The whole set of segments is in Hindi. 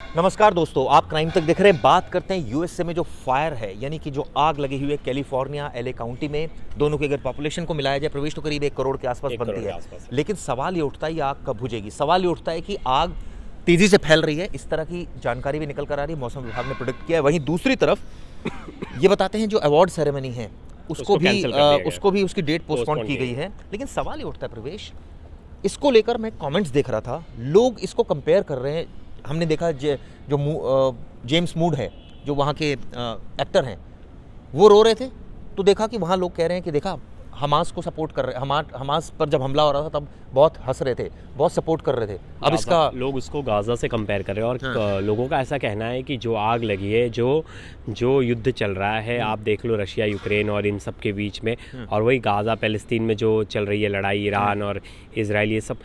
नमस्कार दोस्तों, आप क्राइम तक देख रहे हैं। बात करते हैं यूएसए में जो फायर है, यानी कि जो आग लगी हुई है कैलिफोर्निया एलए काउंटी में। दोनों की अगर पॉपुलेशन को मिलाया जाए, प्रवेश तो करीब 1 करोड़ के आसपास बनती है। लेकिन सवाल ये उठता है ये आग कब बुझेगी। सवाल ये उठता है कि आग तेजी से फैल रही है, इस तरह की जानकारी भी निकल कर आ रही है, मौसम विभाग ने प्रेडिक्ट किया है। वहीं दूसरी तरफ ये बताते हैं जो अवार्ड सेरेमनी है उसको भी उसकी डेट पोस्टपोन की गई है। लेकिन सवाल ये उठता है प्रवेश, इसको लेकर मैं कमेंट्स देख रहा था, लोग इसको कंपेयर कर रहे हैं। हमने देखा जो जेम्स मूड है, जो वहाँ के एक्टर हैं, वो रो रहे थे। तो देखा कि वहाँ लोग कह रहे हैं कि देखा हमास को सपोर्ट कर रहे, हमास पर जब हमला हो रहा था तब बहुत हंस रहे थे, बहुत सपोर्ट कर रहे थे। अब इसका लोग उसको गाजा से कंपेयर कर रहे हैं। और लोगों का ऐसा कहना है कि जो आग लगी है, जो युद्ध चल रहा है, आप देख लो रशिया यूक्रेन और इन सब के बीच में, और वही गाजा पैलेस्तीन में जो चल रही है लड़ाई, ईरान और इजराइल, ये सब,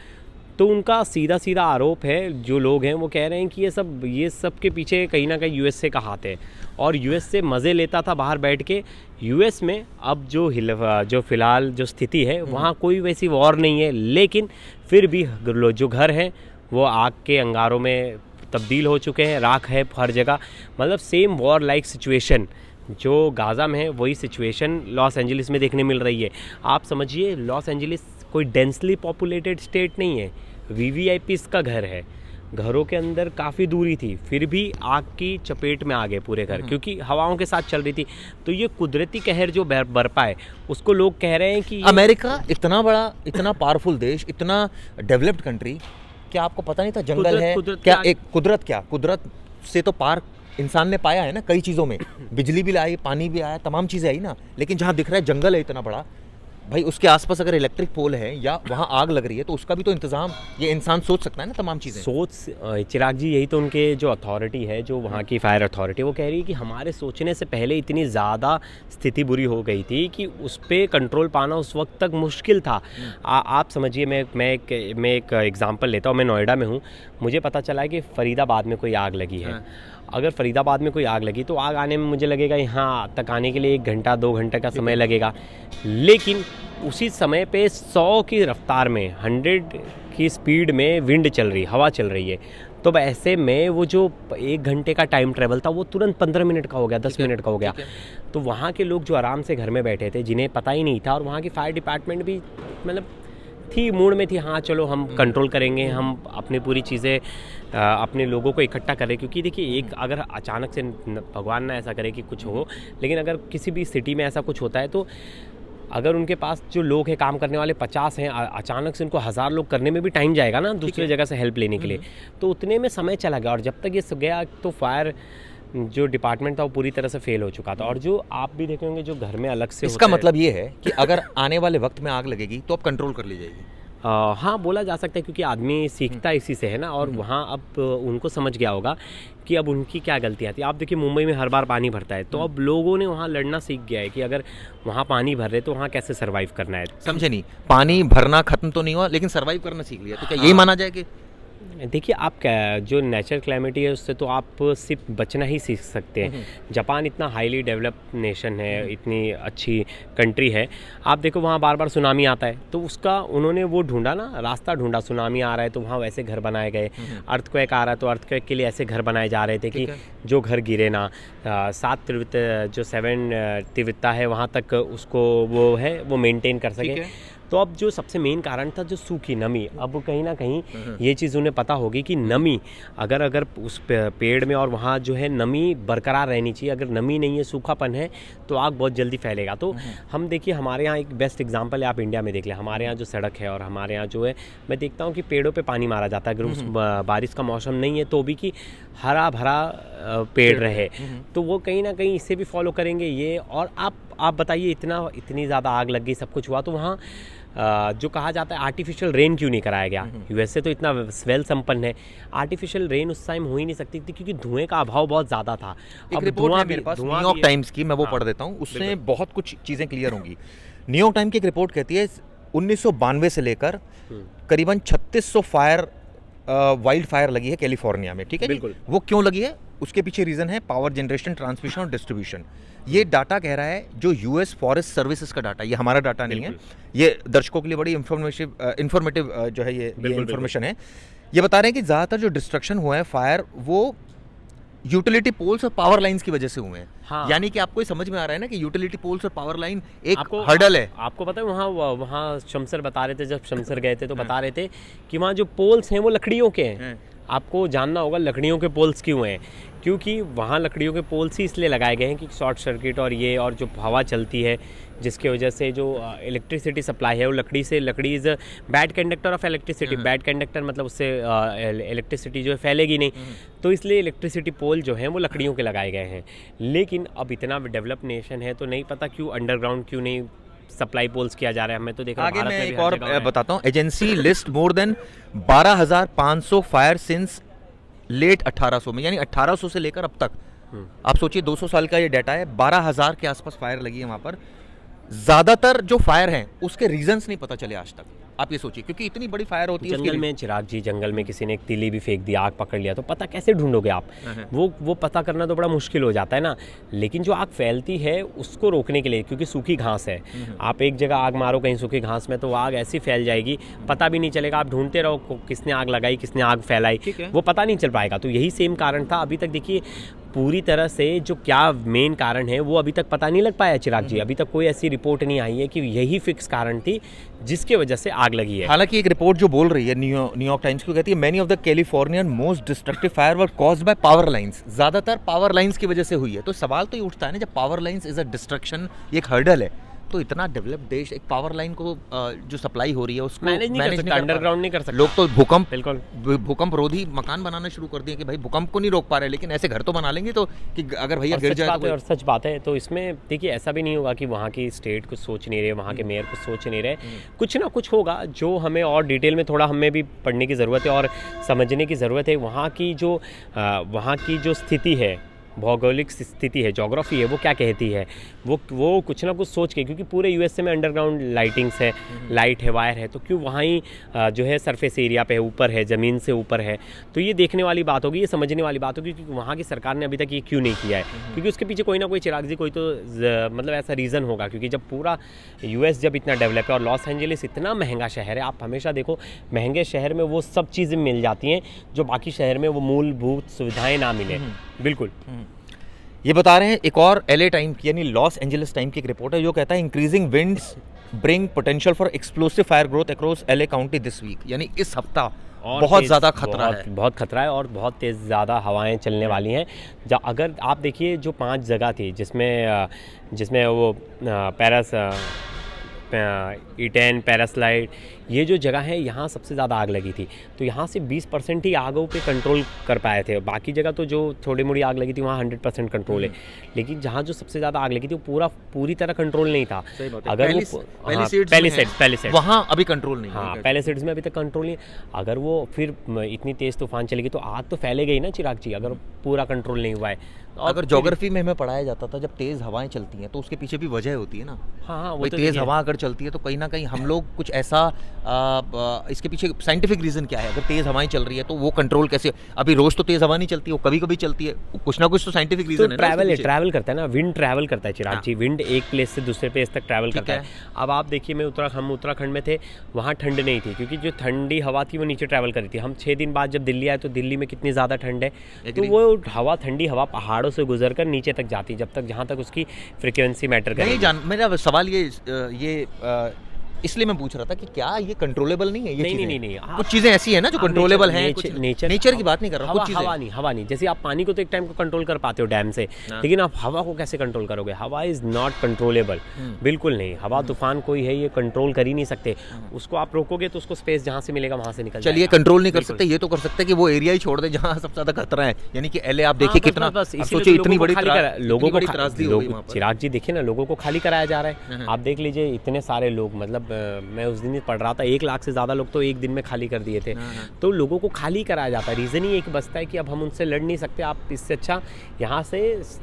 तो उनका सीधा सीधा आरोप है। जो लोग हैं वो कह रहे हैं कि ये सब के पीछे कहीं ना कहीं यूएसए का हाथ है, और यूएसए मज़े लेता था बाहर बैठ के। यूएस में अब जो फ़िलहाल जो स्थिति है, वहाँ कोई वैसी वॉर नहीं है, लेकिन फिर भी जो घर हैं वो आग के अंगारों में तब्दील हो चुके हैं, राख है हर जगह। मतलब सेम वॉर लाइक सिचुएशन जो गाज़ा में है, वही सिचुएशन लॉस एंजलिस में देखने मिल रही है। आप समझिए, लॉस एंजलिस कोई डेंसली पॉपुलेटेड स्टेट नहीं है, वीवीआईपीज़ का घर है, घरों के अंदर काफ़ी दूरी थी, फिर भी आग की चपेट में आ गए पूरे घर, क्योंकि हवाओं के साथ चल रही थी। तो ये कुदरती कहर जो बरपा है, उसको लोग कह रहे हैं कि अमेरिका इतना बड़ा, इतना पावरफुल देश, इतना डेवलप्ड कंट्री, क्या आपको पता नहीं था जंगल है क्या? एक कुदरत से तो पार इंसान ने पाया है ना कई चीज़ों में। बिजली भी आई, पानी भी आया, तमाम चीज़ें आई ना। लेकिन जहाँ दिख रहा है जंगल है इतना बड़ा, भाई उसके आसपास अगर इलेक्ट्रिक पोल है या वहाँ आग लग रही है तो उसका भी तो इंतजाम ये इंसान सोच सकता है ना, तमाम चीज़ें। चिराग जी, यही तो उनके जो अथॉरिटी है, जो वहाँ की फायर अथॉरिटी, वो कह रही है कि हमारे सोचने से पहले इतनी ज़्यादा स्थिति बुरी हो गई थी कि उस पर कंट्रोल पाना उस वक्त तक मुश्किल था। आप समझिए, मैं एक एग्जांपल लेता हूँ। मैं नोएडा में हूँ, मुझे पता चला है कि फरीदाबाद में कोई आग लगी है। अगर फरीदाबाद में कोई आग लगी तो आग आने में मुझे लगेगा यहाँ तक आने के लिए 1 घंटा 2 घंटे का समय लगेगा। लेकिन उसी समय पे 100 की रफ्तार में, 100 की स्पीड में विंड चल रही, हवा चल रही है। तो ऐसे में वो जो 1 घंटे का टाइम ट्रेवल था, वो तुरंत 15 मिनट का हो गया, 10 मिनट का हो गया। तो वहाँ के लोग जो आराम से घर में बैठे थे, जिन्हें पता ही नहीं था, और वहाँ की फायर डिपार्टमेंट भी मतलब थी, मूड में थी, हाँ चलो हम कंट्रोल करेंगे, हम अपनी पूरी चीज़ें अपने लोगों को इकट्ठा करें। क्योंकि देखिए, एक अगर अचानक से भगवान ना ऐसा करे कि कुछ हो, लेकिन अगर किसी भी सिटी में ऐसा कुछ होता है, तो अगर उनके पास जो लोग हैं, काम करने वाले 50 हैं, अचानक से उनको 1000 लोग करने में भी टाइम जाएगा ना, दूसरी जगह से हेल्प लेने के लिए। तो उतने में समय चला गया, और जब तक ये गया तो फायर जो डिपार्टमेंट था वो पूरी तरह से फेल हो चुका था। और जो आप भी देखेंगे, जो घर में अलग से इसका मतलब ये है कि अगर आने वाले वक्त में आग लगेगी तो अब कंट्रोल कर ली जाएगी। हाँ, बोला जा सकता है, क्योंकि आदमी सीखता इसी से है ना। और वहाँ अब उनको समझ गया होगा कि अब उनकी क्या गलतियाँ थी। आप देखिए, मुंबई में हर बार पानी भरता है, तो अब लोगों ने वहाँ लड़ना सीख गया है कि अगर वहाँ पानी भर रहे तो वहाँ कैसे सर्वाइव करना है। समझे नहीं, पानी भरना खत्म तो नहीं हुआ, लेकिन सर्वाइव करना सीख लिया। तो क्या यही माना जाए कि देखिए, आप क्या, जो नेचुरल क्लाइमेटी है उससे तो आप सिर्फ बचना ही सीख सकते हैं। जापान इतना हाईली डेवलप्ड नेशन है, इतनी अच्छी कंट्री है। आप देखो, वहाँ बार बार सुनामी आता है, तो उसका उन्होंने वो ढूंढा ना, रास्ता ढूंढा। सुनामी आ रहा है तो वहाँ वैसे घर बनाए गए, अर्थक्वेक आ रहा है तो अर्थक्वेक के लिए ऐसे घर बनाए जा रहे थे कि जो घर गिरे ना। 7 तीव्रता है वहाँ तक उसको वो मेंटेन कर सके। तो अब जो सबसे मेन कारण था, जो सूखी नमी, अब कहीं ना कहीं ये चीज़ उन्हें पता होगी कि नमी अगर उस पेड़ में, और वहाँ जो है नमी बरकरार रहनी चाहिए। अगर नमी नहीं है, सूखापन है, तो आग बहुत जल्दी फैलेगा। तो हम देखिए, हमारे यहाँ एक बेस्ट एग्जांपल है, आप इंडिया में देख लें। हमारे यहाँ जो सड़क है, और हमारे यहाँ जो है, मैं देखता हूँ कि पेड़ों पे पानी मारा जाता है। अगर उस बारिश का मौसम नहीं है तो भी कि हरा भरा पेड़ रहे, तो वो कहीं ना कहीं इससे भी फॉलो करेंगे ये। और आप बताइए, इतनी ज़्यादा आग लग गई, सब कुछ हुआ, तो वहाँ जो कहा जाता है आर्टिफिशियल रेन क्यों नहीं कराया गया? यूएसए तो इतना वेल संपन्न है, आर्टिफिशियल रेन उस टाइम हो ही नहीं सकती थी, क्योंकि धुएं का अभाव बहुत ज़्यादा था। अब रिपोर्ट है मेरे पास न्यूयॉर्क टाइम्स की, मैं वो पढ़ देता हूँ, उससे बहुत कुछ चीज़ें क्लियर होंगी। न्यूयॉर्क टाइम्स की एक रिपोर्ट कहती है 1992 से लेकर करीबन 3600 वाइल्ड फायर लगी है कैलिफोर्निया में। ठीक है, वो क्यों लगी है? उसके पीछे रीज़न है पावर जनरेशन, ट्रांसमिशन और डिस्ट्रीब्यूशन। ये डाटा कह रहा है, जो यूएस फॉरेस्ट सर्विसेज का डाटा, ये हमारा डाटा नहीं है, ये दर्शकों के लिए बड़ी इंफॉर्मेटिव जो है ये इंफॉर्मेशन है। ये बता रहे हैं कि ज़्यादातर जो डिस्ट्रक्शन हुआ है, फायर, वो यूटिलिटी पोल्स और पावर लाइंस की वजह से हुए हैं। हाँ। यानी कि आपको ये समझ में आ रहा है ना कि यूटिलिटी पोल्स और पावर लाइन एक आपको हर्डल है। आपको पता है वहाँ शमसर बता रहे थे, जब शमसर गए थे तो बता रहे थे कि वहाँ जो पोल्स हैं वो लकड़ियों के हैं। आपको जानना होगा लकड़ियों के पोल्स क्यों हैं, क्योंकि वहाँ लकड़ियों के पोल्स ही इसलिए लगाए गए हैं कि शॉर्ट सर्किट और ये और जो हवा चलती है जिसकी वजह से जो इलेक्ट्रिसिटी सप्लाई है वो लकड़ी is bad conductor of electricity. Bad conductor मतलब उससे इलेक्ट्रिसिटी जो है फैलेगी नहीं, तो इसलिए इलेक्ट्रिसिटी पोल जो हैं वो लकड़ियों के लगाए गए हैं। लेकिन अब इतना डेवलप नेशन है तो नहीं पता क्यों अंडरग्राउंड क्यों नहीं सप्लाई पोल्स किया जा रहा है। हमें तो देखा आगे मैं एक और बताता हूँ। Agency list more than 12,500 fire since late 1800 में, यानी 1800 से लेकर अब तक। आप सोचिए 200 साल का ये डाटा है, 12,000 के आसपास फायर लगी है वहाँ पर। ज़्यादातर जो फायर हैं उसके रीजंस नहीं पता चले आज तक। आप ये सोचिए, क्योंकि इतनी बड़ी फायर होती है जंगल में। चिराग जी, जंगल में किसी ने एक तीली भी फेंक दी, आग पकड़ लिया, तो पता कैसे ढूंढोगे आप? वो पता करना तो बड़ा मुश्किल हो जाता है ना। लेकिन जो आग फैलती है उसको रोकने के लिए, क्योंकि सूखी घास है, आप एक जगह आग मारो कहीं सूखी घास में तो वो आग ऐसी फैल जाएगी पता भी नहीं चलेगा। आप ढूंढते रहो किसने आग लगाई, किसने आग फैलाई, वो पता नहीं चल पाएगा। तो यही सेम कारण था। अभी तक देखिए पूरी तरह से जो क्या मेन कारण है वो अभी तक पता नहीं लग पाया चिराग जी। अभी तक कोई ऐसी रिपोर्ट नहीं आई है कि यही फिक्स कारण थी जिसकी वजह से आग लगी है। हालांकि एक रिपोर्ट जो बोल रही है न्यूयॉर्क टाइम्स को, कहती है many of the Californian most destructive fire were caused by power lines. ज्यादातर पावर लाइंस की वजह से हुई है। तो सवाल तो ये उठता है ना, जब power lines is a destruction, ये एक हर्डल है, तो इतना डेवलप्ड देश एक पावर लाइन को जो सप्लाई हो रही है उसको मैनेज नहीं कर सकता, अंडरग्राउंड नहीं कर सकता। लोग तो भूकंप रोधी मकान बनाना शुरू कर दिए कि भाई भूकंप को नहीं रोक पा रहे, लेकिन ऐसे घर तो बना लेंगे तो कि अगर भैया गिर जाए तो। और सच बात है। तो इसमें देखिए ऐसा भी नहीं होगा कि वहाँ की स्टेट कुछ सोच नहीं रहे, वहाँ के मेयर कुछ सोच नहीं रहे। कुछ ना कुछ होगा जो हमें और डिटेल में थोड़ा हमें भी पढ़ने की ज़रूरत है और समझने की ज़रूरत है। वहाँ की जो स्थिति है, भौगोलिक स्थिति है, जोग्राफी है, वो क्या कहती है, वो कुछ ना कुछ सोच के, क्योंकि पूरे यूएसए में अंडरग्राउंड लाइटिंग्स है, लाइट है, वायर है, तो क्यों वहाँ ही जो है सरफेस एरिया पे ऊपर है, ज़मीन से ऊपर है। तो ये देखने वाली बात होगी, ये समझने वाली बात होगी कि वहाँ की सरकार ने अभी तक ये क्यों नहीं किया है। क्योंकि उसके पीछे कोई ना कोई चिराग जी कोई तो मतलब ऐसा रीज़न होगा। क्योंकि जब पूरा यूएस जब इतना डेवलप है और लॉस एंजलिस इतना महंगा शहर है, आप हमेशा देखो महंगे शहर में वो सब चीज़ें मिल जाती हैं जो बाकी शहर में वो मूलभूत सुविधाएँ ना मिले। बिल्कुल। ये बता रहे हैं एक और एलए टाइम की यानी लॉस एंजलिस टाइम की एक रिपोर्ट है जो कहता है increasing winds bring potential for explosive fire growth across LA County this week. यानी इस हफ्ता बहुत ज़्यादा खतरा है, बहुत खतरा है और बहुत तेज़ ज़्यादा हवाएं चलने वाली हैं। अगर आप देखिए जो 5 जगह थी जिसमें वो E10 पैरास्लाइड, ये जो जगह है यहाँ सबसे ज़्यादा आग लगी थी। तो यहाँ से 20% ही आगों पे कंट्रोल कर पाए थे। बाकी जगह तो जो थोड़ी मोड़ी आग लगी थी वहाँ 100% कंट्रोल है। लेकिन जहाँ जो सबसे ज़्यादा आग लगी थी वो पूरी तरह कंट्रोल नहीं था। अगर पैलिसेड्स वहाँ अभी कंट्रोल नहीं, हाँ पैलिसेड्स में अभी तक कंट्रोल नहीं। अगर वो फिर इतनी तेज़ तूफान चलेगी तो आग तो फैलेगी ना चिराग जी, अगर पूरा कंट्रोल नहीं हुआ है। अगर ज्योग्राफी में हमें पढ़ाया जाता था जब तेज़ हवाएं चलती हैं तो उसके पीछे भी वजह होती है ना। हाँ वो तो तेज़ हवा अगर चलती है तो कहीं ना कहीं हम लोग कुछ ऐसा इसके पीछे साइंटिफिक रीज़न क्या है। अगर तेज़ हवाएं चल रही है तो वो कंट्रोल कैसे, अभी रोज़ तो तेज़ हवा नहीं चलती, वो कभी कभी चलती है, कुछ ना कुछ तो साइंटिफिक रीज़न है। ट्रैवल करता है ना, विंड ट्रैवल करता है चिराग जी। विंड एक प्लेस से दूसरे प्लेस तक ट्रैवल करता है। अब आप देखिए हम उत्तराखंड में थे, वहाँ ठंड नहीं थी क्योंकि जो ठंडी हवा थी वो नीचे ट्रैवल कर रही थी। हम 6 दिन बाद जब दिल्ली आए तो दिल्ली में कितनी ज़्यादा ठंड है, तो वो ठंडी हवा पहाड़ों से गुजर कर नीचे तक जाती, जहाँ तक उसकी फ्रीक्वेंसी मैटर करेगी। मेरा सवाल ये इसलिए मैं पूछ रहा था कि क्या ये कंट्रोलेबल नहीं है? ये नहीं कुछ चीजें ऐसी है ना जो कंट्रोलेबल हैं। नेचर की बात नहीं कर रहा हूं, कुछ चीजें हवा नहीं। जैसे आप पानी को तो एक टाइम को कंट्रोल कर पाते हो डैम से, लेकिन आप हवा को कैसे कंट्रोल करोगे? हवा इज नॉट कंट्रोलेबल, बिल्कुल नहीं। हवा तूफान कोई है ये कंट्रोल कर ही नहीं सकते। उसको आप रोकोगे तो उसको स्पेस जहाँ से मिलेगा वहाँ से निकल जाएगा। चलिए कंट्रोल नहीं कर सकते, ये तो कर सकते कि वो एरिया ही छोड़ दे जहाँ सबसे ज्यादा खतरा है। यानी कि एलए आप देखिए कितना, सोचिए इतनी बड़ी लोगों को चिराग जी देखिए ना, लोगों को खाली कराया जा रहा है। आप देख लीजिए इतने सारे लोग, मतलब मैं उस दिन पढ़ रहा था 1 लाख से ज़्यादा लोग तो एक दिन में खाली कर दिए थे। तो लोगों को खाली कराया जाता है। रीज़न ही एक बचता है कि अब हम उनसे लड़ नहीं सकते, आप इससे अच्छा यहाँ से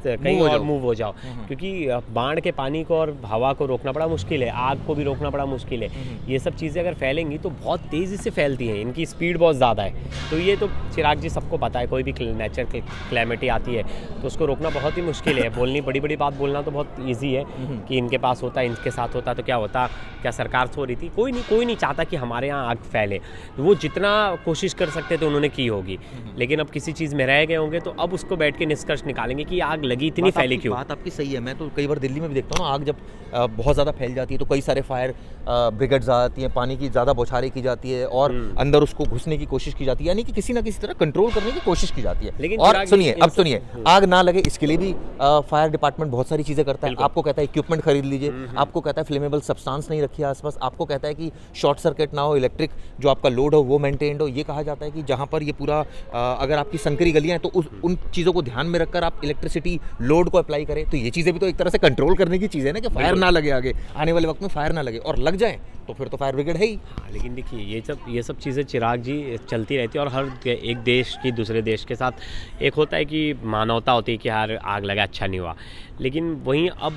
कहीं और मूव हो जाओ। क्योंकि बाढ़ के पानी को और हवा को रोकना बड़ा मुश्किल है, आग को भी रोकना बड़ा मुश्किल है। ये सब चीज़ें अगर फैलेंगी तो बहुत तेज़ी से फैलती हैं, इनकी स्पीड बहुत ज़्यादा है। तो ये तो चिराग जी सबको पता है, कोई भी नेचर की क्लैमिटी आती है तो उसको रोकना बहुत ही मुश्किल है। बड़ी बड़ी बात बोलना तो बहुत ईजी है कि इनके पास होता, इनके साथ होता तो क्या होता, क्या सरकार प्यार से हो रही थी। कोई नहीं चाहता कि हमारे यहाँ आग फैले। वो जितना कोशिश कर सकते थे उन्होंने की होगी, लेकिन अब किसी चीज़ में रह गए होंगे तो अब उसको बैठ के निष्कर्ष निकालेंगे कि आग लगी इतनी फैली क्यों। बात आपकी सही है। मैं तो कई बार दिल्ली में भी देखता हूँ ना, आग जब बहुत ज़्यादा फैल जाती है तो कई सारे फायर ब्रिगेड्स आ जाती हैं, पानी की ज़्यादा बौछारें की जाती है और अंदर उसको घुसने की कोशिश की जाती है, यानी कि किसी ना किसी तरह कंट्रोल करने की कोशिश की जाती है। लेकिन और सुनिए, अब सुनिए, आग ना लगे इसके लिए भी फायर डिपार्टमेंट बहुत सारी चीज़ें करता है। आपको कहता है इक्विपमेंट खरीद लीजिए, आपको कहता है फ्लेमेबल सब्सटेंस नहीं रखिए आसपास, आपको कहता है कि शॉर्ट सर्किट ना हो, इलेक्ट्रिक जो आपका लोड हो वो मेंटेन्ड हो। ये कहा जाता है कि जहाँ पर ये पूरा अगर आपकी संकरी गलियाँ हैं तो उन चीज़ों को ध्यान में रखकर आप इलेक्ट्रिसिटी लोड को अप्लाई करें। तो ये चीज़ें भी तो एक तरह से कंट्रोल करने की चीज़ है ना, कि फायर ना लगे, आगे आने वाले वक्त में फायर ना लगे, और लग जाए तो फिर तो फायर ब्रिगेड है ही। हाँ, लेकिन देखिए ये सब चीज़ें चिराग जी चलती रहती है और हर एक देश की दूसरे देश के साथ एक होता है कि मानवता होती है कि यार आग लगा अच्छा नहीं हुआ। लेकिन वहीं अब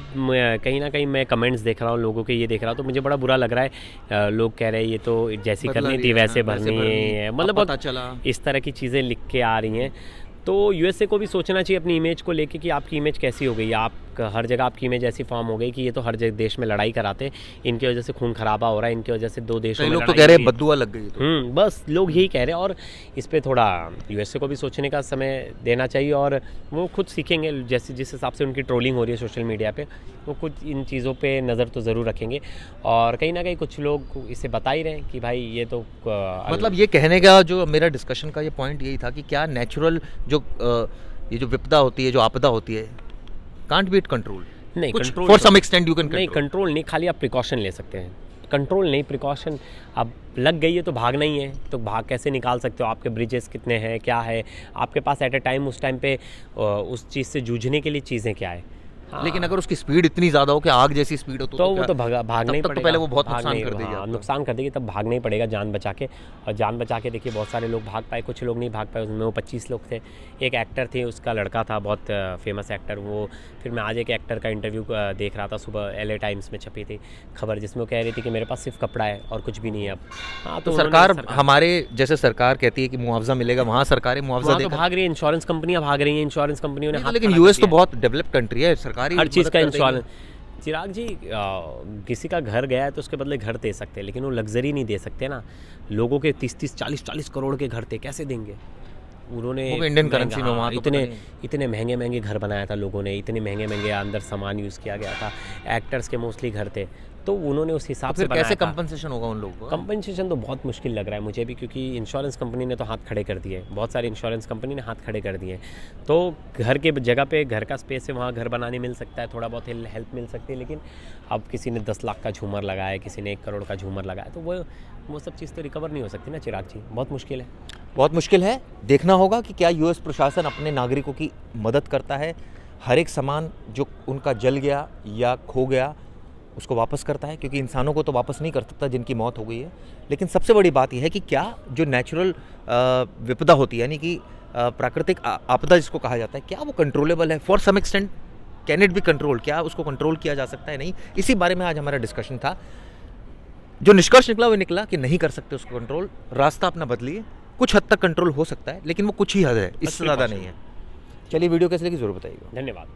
कहीं ना कहीं मैं कमेंट्स देख रहा हूँ लोगों के, ये देख रहा हूँ तो मुझे बड़ा बुरा लग रहा है। लोग कह रहे हैं ये तो जैसी करनी थी वैसे भरनी है, मतलब बहुत इस तरह की चीज़ें लिख के आ रही हैं। तो यूएसए को भी सोचना चाहिए अपनी इमेज को लेके कि आपकी इमेज कैसी हो गई। आप हर जगह आपकी इमेज ऐसी फॉर्म हो गई कि ये तो हर जगह देश में लड़ाई कराते हैं, इनकी वजह से खून खराबा हो रहा है, इनकी वजह से दो देशों में लोग तो कह रहे हैं बद्दुआ लग गई तो। बस लोग यही कह रहे हैं और इस पे थोड़ा यूएसए को भी सोचने का समय देना चाहिए और वो खुद सीखेंगे। जैसे जिस हिसाब से उनकी ट्रोलिंग हो रही है सोशल मीडिया पे, वो कुछ इन चीज़ों पे नज़र तो ज़रूर रखेंगे और कहीं ना कहीं कुछ लोग इसे बता ही रहे हैं कि भाई ये तो मतलब ये कहने का जो मेरा डिस्कशन का ये पॉइंट यही था कि क्या नेचुरल जो ये जो विपदा होती है, जो आपदा होती है, कांट बी इट कंट्रोल। नहीं, control for some extent you can नहीं, कंट्रोल नहीं, खाली आप प्रिकॉशन ले सकते हैं। कंट्रोल नहीं, प्रिकॉशन। अब लग गई है तो भागना ही है, तो भाग कैसे निकाल सकते हो? आपके ब्रिजेस कितने हैं, क्या है आपके पास एट अ टाइम, उस टाइम पे उस चीज़ से जूझने के लिए चीज़ें क्या है। हाँ। लेकिन अगर उसकी स्पीड इतनी ज़्यादा हो कि आग जैसी स्पीड हो तो वो तो भागना ही पड़ेगा। तो पहले वो बहुत नुकसान कर देगी। हाँ, नुकसान कर देगी, तब भागना ही पड़ेगा जान बचा के। और जान बचा के देखिए बहुत सारे लोग भाग पाए, कुछ लोग नहीं भाग पाए। उसमें वो 25 लोग थे। एक एक्टर थे, उसका लड़का था बहुत फेमस एक्टर। वो फिर मैं आज एक एक्टर का इंटरव्यू देख रहा था, सुबह LA टाइम्स में छपी थी खबर, जिसमें वो कह रही थी कि मेरे पास सिर्फ कपड़ा है और कुछ भी नहीं है अब। हाँ, तो सरकार हमारे जैसे सरकार कहती है कि मुआवजा मिलेगा, वहाँ सरकारें मुआवजा देकर भाग रही है, इंश्योरेंस कंपनियाँ भाग रही हैं, इंश्योरेंस कंपनियों ने। लेकिन यूएस तो बहुत डेवलप कंट्री है, सरकारी हर चीज़ का इंश्योरेंस। चिराग जी, किसी का घर गया है तो उसके बदले घर दे सकते हैं, लेकिन वो लग्जरी नहीं दे सकते ना। लोगों के 30-30, 40-40 करोड़ के घर थे, कैसे देंगे? उन्होंने इंडियन करेंसी में वहाँ इतने महंगे घर बनाया था लोगों ने, इतने महंगे अंदर सामान यूज़ किया गया था। एक्टर्स के मोस्टली घर थे, तो उन्होंने उस हिसाब से बनाया। कैसे कंपनसेशन होगा उन लोगों को? कंपनसेशन तो बहुत मुश्किल लग रहा है मुझे भी, क्योंकि इंश्योरेंस कंपनी ने तो हाथ खड़े कर दिए, बहुत सारी इंश्योरेंस कंपनी ने हाथ खड़े कर दिए। तो घर के जगह पे घर का स्पेस है, वहाँ घर बनाने मिल सकता है, थोड़ा बहुत हेल्प मिल सकती है। लेकिन अब किसी ने 10 लाख का झूमर लगाया, किसी ने 1 करोड़ का झूमर लगाया, तो वो सब चीज़ तो रिकवर नहीं हो सकती ना चिराग जी। बहुत मुश्किल है, बहुत मुश्किल है। देखना होगा कि क्या यूएस प्रशासन अपने नागरिकों की मदद करता है, हर एक सामान जो उनका जल गया या खो गया उसको वापस करता है, क्योंकि इंसानों को तो वापस नहीं कर सकता जिनकी मौत हो गई है। लेकिन सबसे बड़ी बात यह है कि क्या जो नेचुरल विपदा होती है, यानी कि प्राकृतिक आपदा जिसको कहा जाता है, क्या वो कंट्रोलेबल है? For some extent can it be control? क्या उसको कंट्रोल किया जा सकता है? नहीं। इसी बारे में आज हमारा डिस्कशन था। जो निष्कर्ष निकला वो निकला कि नहीं कर सकते उसको कंट्रोल। रास्ता अपना बदलिए, कुछ हद तक कंट्रोल हो सकता है, लेकिन वो कुछ ही हद है, इससे ज़्यादा नहीं है। चलिए, वीडियो कैसे लगी ज़रूर बताइएगा। धन्यवाद।